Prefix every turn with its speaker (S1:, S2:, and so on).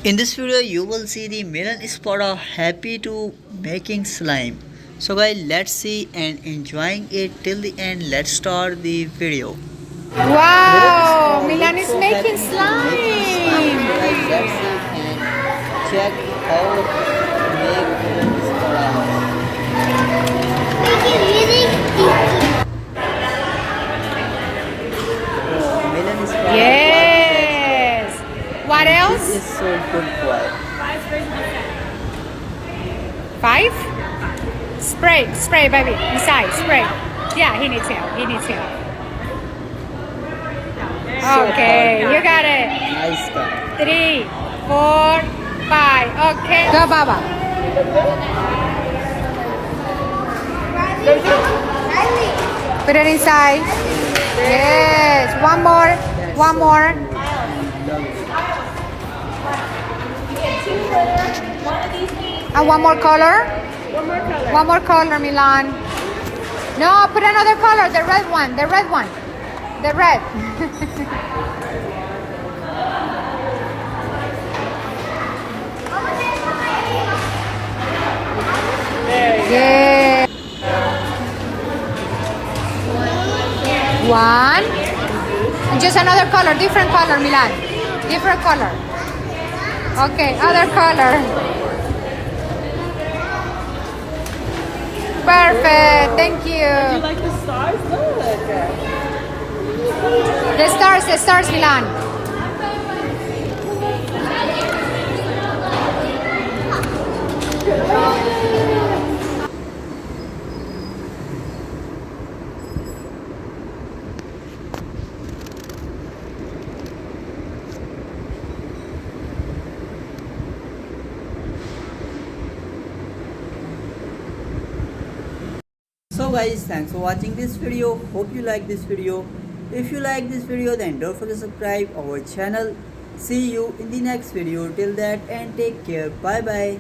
S1: In this video, you will see the Milan Espada happy to making slime. So guys, let's see and enjoying it till the end. Let's start the video.
S2: Wow, Milan is making slime.
S1: So guys, let's see and check how to make Milan Espada. Milan Espada.
S2: Yes. What else?
S1: This is so good boy.
S2: 5? Spray, baby. Inside, spray. Yeah, he needs help. Okay, you got it.
S1: Nice guy.
S2: 3, 4, 5. Okay. Go, Baba. Put it inside. Yes. One more. And one more color. One more color, Milan. No, put another color. The red one. The red. Yeah. One. And just another color. Different color, Milan. Different color. Okay, other color. Perfect. Thank you.
S3: You like the stars? Look.
S2: The stars, Milan.
S1: So guys, thanks for watching this video. Hope you like this video. If you like this video, then don't forget to subscribe our channel. See you in the next video. Till that, and take care. Bye bye.